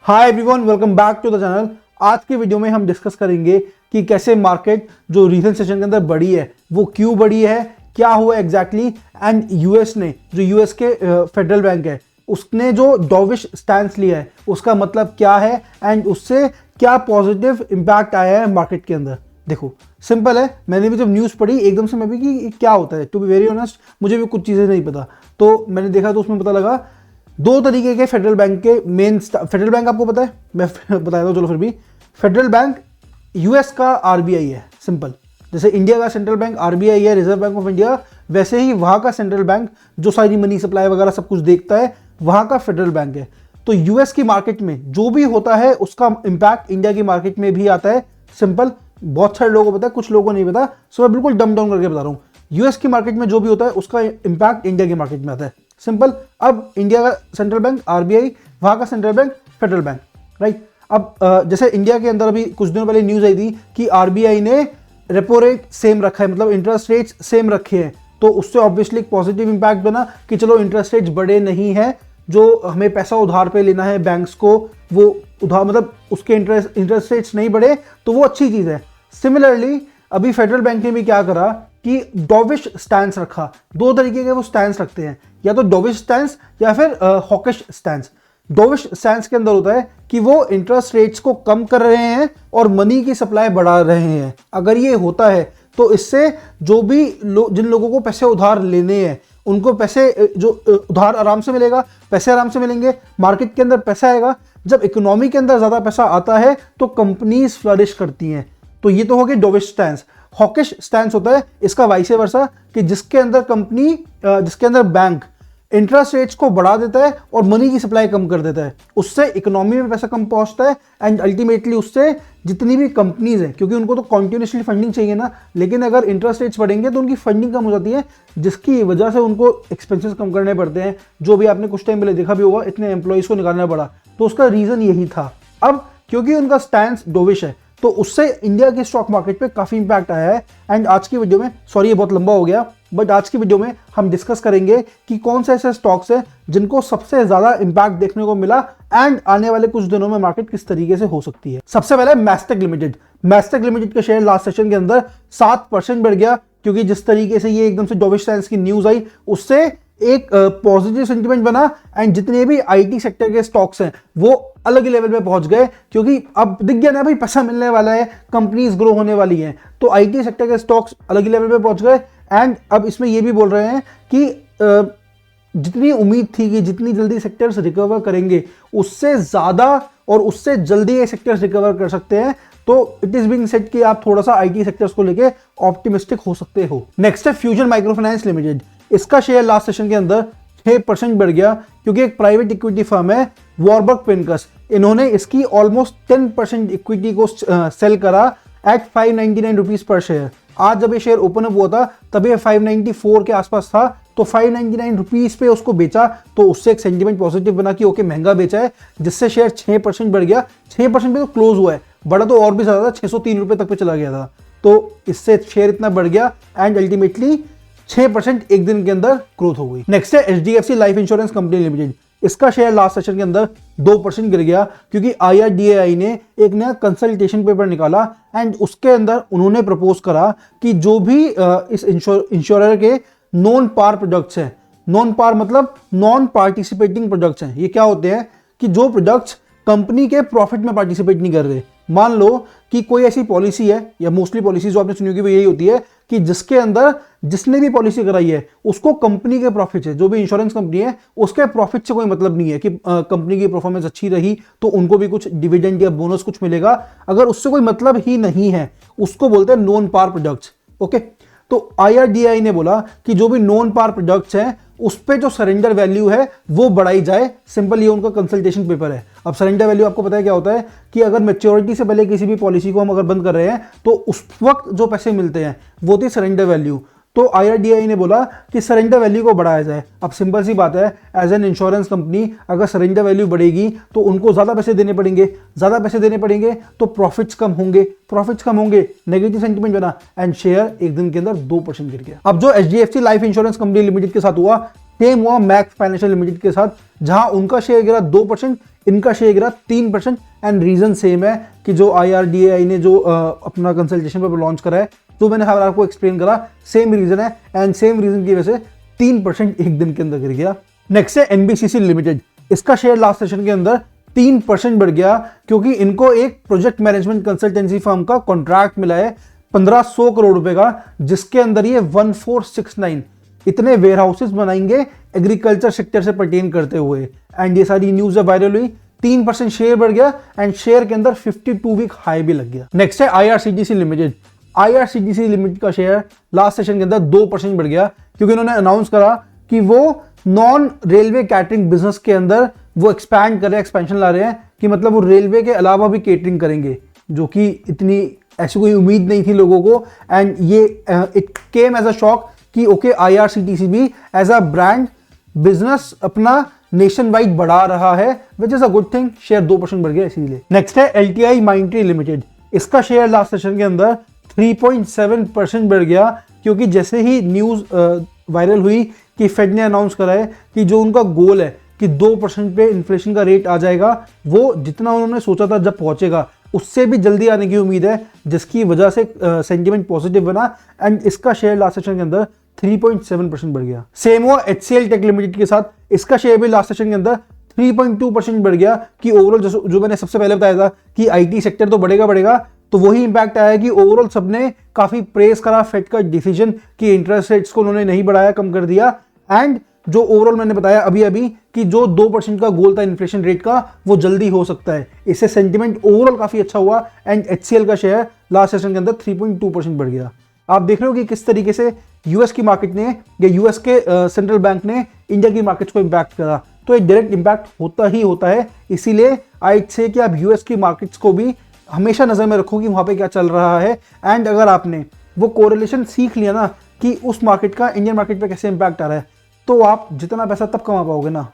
Hi everyone, welcome back to the channel. आज की video में हम डिस्कस करेंगे कि कैसे मार्केट जो रीसेंट सेशन के अंदर बढ़ी है वो क्यों बढ़ी है, क्या हुआ एग्जैक्टली एंड यूएस ने जो यूएस के फेडरल बैंक है उसने जो डॉविश स्टैंस लिया है उसका मतलब क्या है एंड उससे क्या पॉजिटिव इंपैक्ट आया है मार्केट के अंदर। देखो सिंपल है, मैंने भी जब न्यूज़ पढ़ी एकदम से मैं भी कि क्या होता है, टू बी वेरी ऑनेस्ट मुझे भी कुछ चीज़ें नहीं पता, तो मैंने देखा तो उसमें पता लगा दो तरीके के फेडरल बैंक के मेन फेडरल बैंक आपको पता है, मैं बताया था, चलो फिर भी फेडरल बैंक यूएस का आरबीआई है। सिंपल, जैसे इंडिया का सेंट्रल बैंक आरबीआई है, रिजर्व बैंक ऑफ इंडिया, वैसे ही वहाँ का सेंट्रल बैंक जो सारी मनी सप्लाई वगैरह सब कुछ देखता है वहाँ का फेडरल बैंक है। तो यूएस की मार्केट में जो भी होता है उसका इम्पैक्ट इंडिया की मार्केट में भी आता है। सिंपल, बहुत सारे लोगों को पता है, कुछ लोगों को नहीं पता, सो मैं बिल्कुल डम डाउन करके बता रहा हूँ। यूएस की मार्केट में जो भी होता है उसका इम्पैक्ट इंडिया की मार्केट में आता है। सिंपल, अब इंडिया का सेंट्रल बैंक आरबीआई, वहाँ का central bank federal bank, right. अब जैसे इंडिया के अंदर अभी कुछ दिनों पहले न्यूज़ आई थी कि आरबीआई ने रेपो रेट सेम रखा है, मतलब इंटरेस्ट रेट्स सेम रखे हैं, तो उससे ऑब्वियसली एक पॉजिटिव इंपैक्ट बना कि चलो इंटरेस्ट रेट्स बड़े नहीं हैं, जो हमें पैसा उधार पे लेना है बैंक्स को वो उधार मतलब उसके इंटरेस्ट रेट्स नहीं बढ़े, तो वो अच्छी चीज़ है। सिमिलरली अभी फेडरल बैंक ने भी क्या करा कि डॉविश स्टैंस रखा। दो तरीके के वो स्टैंस रखते हैं, या तो डॉविश स्टैंस या फिर हॉकिश स्टैंस। डॉविश स्टैंस के अंदर होता है कि वो इंटरेस्ट रेट्स को कम कर रहे हैं और मनी की सप्लाई बढ़ा रहे हैं। अगर ये होता है तो इससे जो भी जिन लोगों को पैसे उधार लेने हैं उनको पैसे जो उधार आराम से मिलेगा, पैसे आराम से मिलेंगे, मार्केट के अंदर पैसा आएगा। जब इकोनॉमी के अंदर ज़्यादा पैसा आता है तो कंपनीज फ्लरिश करती हैं। तो ये तो हो गया डॉविश स्टैंस। हॉकिश स्टैंस होता है इसका वाइस वर्सा, कि जिसके अंदर बैंक इंटरेस्ट रेट्स को बढ़ा देता है और मनी की सप्लाई कम कर देता है, उससे इकोनॉमी में पैसा कम पहुंचता है एंड अल्टीमेटली उससे जितनी भी कंपनीज हैं, क्योंकि उनको तो कॉन्टिन्यूसली फंडिंग चाहिए ना, लेकिन अगर इंटरेस्ट रेट्स बढ़ेंगे तो उनकी फंडिंग कम हो जाती है, जिसकी वजह से उनको एक्सपेंसेस कम करने पड़ते हैं। जो भी आपने कुछ टाइम पहले देखा भी होगा, इतने एम्प्लॉयज़ को निकालना पड़ा, तो उसका रीज़न यही था। अब क्योंकि उनका स्टैंस डोविश है तो उससे इंडिया के स्टॉक मार्केट पे काफ़ी इंपैक्ट आया है। एंड आज की वीडियो में, सॉरी ये बहुत लंबा हो गया, बट आज की वीडियो में हम डिस्कस करेंगे कि कौन से ऐसे स्टॉक्स हैं जिनको सबसे ज़्यादा इंपैक्ट देखने को मिला एंड आने वाले कुछ दिनों में मार्केट किस तरीके से हो सकती है। सबसे पहले मैस्टेक लिमिटेड। मैस्टेक लिमिटेड का शेयर लास्ट सेशन के अंदर 7% बढ़ गया, क्योंकि जिस तरीके से ये एकदम से डॉविश स्टैंस की न्यूज़ आई उससे एक पॉजिटिव सेंटिमेंट बना एंड जितने भी आईटी सेक्टर के स्टॉक्स हैं वो अलग ही लेवल पे पहुंच गए, क्योंकि अब दिख गया ना भाई पैसा मिलने वाला है, कंपनीज ग्रो होने वाली हैं, तो आईटी सेक्टर के स्टॉक्स अलग ही लेवल पे पहुंच गए। एंड अब इसमें ये भी बोल रहे हैं कि जितनी उम्मीद थी कि जितनी जल्दी सेक्टर्स रिकवर करेंगे उससे ज़्यादा और उससे जल्दी ये सेक्टर्स रिकवर कर सकते हैं। तो इट इज बीइंग सेड कि आप थोड़ा सा आईटी सेक्टर्स को लेके ऑप्टिमिस्टिक हो सकते हो। नेक्स्ट है फ्यूजन माइक्रोफाइनेंस लिमिटेड। इसका शेयर लास्ट सेशन के अंदर 6% बढ़ गया, क्योंकि एक प्राइवेट इक्विटी फर्म है वॉरबर्ग पिंकस, इन्होंने इसकी ऑलमोस्ट 10% इक्विटी को सेल करा एट 599 रुपीज पर शेयर। आज जब ये शेयर ओपन अप हुआ था तब ये 594 के आसपास था, तो 599 रुपीज पे उसको बेचा, तो उससे एक सेंटीमेंट पॉजिटिव बना कि ओके महंगा बेचा है, जिससे शेयर 6% बढ़ गया। 6% पे तो क्लोज हुआ है, बड़ा तो और भी ज्यादा था, 603 रुपए तक पे चला गया था, तो इससे शेयर इतना बढ़ गया एंड अल्टीमेटली 6% एक दिन के अंदर ग्रोथ हो गई। नेक्स्ट है HDFC life insurance company limited. इसका शेयर लास्ट सेशन के अंदर 2% गिर गया, क्योंकि आईआरडीएआई ने एक नया कंसल्टेशन पेपर निकाला एंड उसके अंदर उन्होंने प्रपोज करा कि जो भी इस इंश्योरर के नॉन पार प्रोडक्ट्स हैं, नॉन पार मतलब नॉन पार्टिसिपेटिंग प्रोडक्ट्स हैं, ये क्या होते हैं कि जो प्रोडक्ट्स कंपनी के प्रॉफिट में पार्टिसिपेट नहीं कर रहे। मान लो कि कोई ऐसी पॉलिसी है, या मोस्टली पॉलिसी जो आपने सुनी होगी वो यही होती है कि जिसके अंदर जिसने भी पॉलिसी कराई है उसको कंपनी के प्रॉफिट से, जो भी इंश्योरेंस कंपनी है उसके प्रॉफिट से कोई मतलब नहीं है कि कंपनी की परफॉर्मेंस अच्छी रही तो उनको भी कुछ डिविडेंड या बोनस कुछ मिलेगा। अगर उससे कोई मतलब ही नहीं है उसको बोलते हैं नॉन पार प्रोडक्ट्स। ओके, तो आईआरडीआई ने बोला कि जो भी नॉन पार प्रोडक्ट्स हैं उस पे जो सरेंडर वैल्यू है वो बढ़ाई जाए। सिंपल, ये उनका कंसल्टेशन पेपर है। अब सरेंडर वैल्यू आपको पता है क्या होता है कि अगर मैच्योरिटी से पहले किसी भी पॉलिसी को हम अगर बंद कर रहे हैं तो उस वक्त जो पैसे मिलते हैं वो थी सरेंडर वैल्यू। तो आईआरडीआई ने बोला कि सरेंडर वैल्यू को बढ़ाया जाए। अब सिंपल सी बात है, एज एन इंश्योरेंस कंपनी अगर सरेंडर वैल्यू बढ़ेगी तो उनको ज़्यादा पैसे देने पड़ेंगे, ज़्यादा पैसे देने पड़ेंगे तो प्रॉफिट्स कम होंगे, प्रॉफिट्स कम होंगे, नेगेटिव सेंटीमेंट बना एंड शेयर एक दिन के अंदर 2% गिर गया। अब जो HDFC life insurance company limited के साथ हुआ सेम हुआ मैक्स फाइनेंशियल लिमिटेड के साथ, जहां उनका शेयर गिरा 2%, इनका शेयर गिरा 3%। एंड रीजन सेम है कि जो IRDAI ने जो अपना कंसल्टेशन पेपर लॉन्च करा है, तो मैंने आपको एक्सप्लेन करा, सेम रीजन है एंड सेम रीजन की वजह से 3% एक दिन के अंदर गिर गया। नेक्स्ट है NBCC लिमिटेड। इसका शेयर लास्ट सेशन के अंदर 3% बढ़ गया, क्योंकि इनको एक प्रोजेक्ट मैनेजमेंट कंसल्टेंसी फर्म का कॉन्ट्रैक्ट मिला है 1500 करोड़ रुपए का, जिसके अंदर ये 1469 इतने वेयर हाउसेस बनाएंगे एग्रीकल्चर सेक्टर से पर्टेन करते हुए। एंड ये सारी न्यूज वायरल हुई, 3% शेयर बढ़ गया एंड शेयर के अंदर 52 वीक हाई भी लग गया। नेक्स्ट है IRCTC लिमिटेड। IRCTC लिमिटेड का शेयर लास्ट सेशन के अंदर 2% बढ़ गया, क्योंकि उन्होंने अनाउंस करा कि वो नॉन रेलवे कैटरिंग बिजनेस के अंदर वो एक्सपैंड कर रहे हैं, एक्सपेंशन ला रहे हैं, कि मतलब वो रेलवे के अलावा भी केटरिंग करेंगे, जो कि इतनी ऐसी कोई उम्मीद नहीं थी लोगों को। एंड ये it came as a shock कि ओके IRCTC भी एज अ ब्रांड बिजनेस अपना नेशन वाइड बढ़ा रहा है, which is a good thing. Share 2% बढ़ गया इसीलिए। नेक्स्ट है LTI माइंट्री लिमिटेड। इसका शेयर लास्ट सेशन के अंदर 3.7% बढ़ गया, क्योंकि जैसे ही न्यूज वायरल हुई कि फेड ने अनाउंस करा है कि जो उनका गोल है कि 2% पे इन्फ्लेशन का रेट आ जाएगा, वो जितना उन्होंने सोचा था जब पहुंचेगा उससे भी जल्दी आने की उम्मीद है, जिसकी वजह से सेंटिमेंट पॉजिटिव बना एंड इसका शेयर लास्ट सेशन के अंदर 3.7% बढ़ गया। सेम हुआ HCL टेक लिमिटेड के साथ। इसका शेयर भी लास्ट सेशन के अंदर 3.2% बढ़ गया, कि ओवरऑल जो मैंने सबसे पहले बताया था कि IT सेक्टर तो बढ़ेगा, तो वही इंपैक्ट आया कि ओवरऑल सबने काफी प्रेस करा फेड का डिसीजन कि इंटरेस्ट रेट्स को उन्होंने नहीं बढ़ाया, कम कर दिया। एंड जो ओवरऑल मैंने बताया अभी कि जो 2% का गोल था इन्फ्लेशन रेट का, वो जल्दी हो सकता है। इससे सेंटिमेंट ओवरऑल काफी अच्छा हुआ एंड HCL का शेयर लास्ट सेशन के अंदर 3.2% बढ़ गया। आप देख रहे हो कि किस तरीके से यूएस की मार्केट ने या यूएस के सेंट्रल बैंक ने इंडिया की मार्केट्स को इंपैक्ट करा, तो एक डायरेक्ट इंपैक्ट होता ही होता है। इसीलिए आई से कि आप यूएस की मार्केट्स को भी हमेशा नजर में रखो कि वहां पे क्या चल रहा है। एंड अगर आपने वो कोरिलेशन सीख लिया ना कि उस मार्केट का इंडियन मार्केट पे कैसे इंपैक्ट आ रहा है, तो आप जितना पैसा तब कमा पाओगे ना।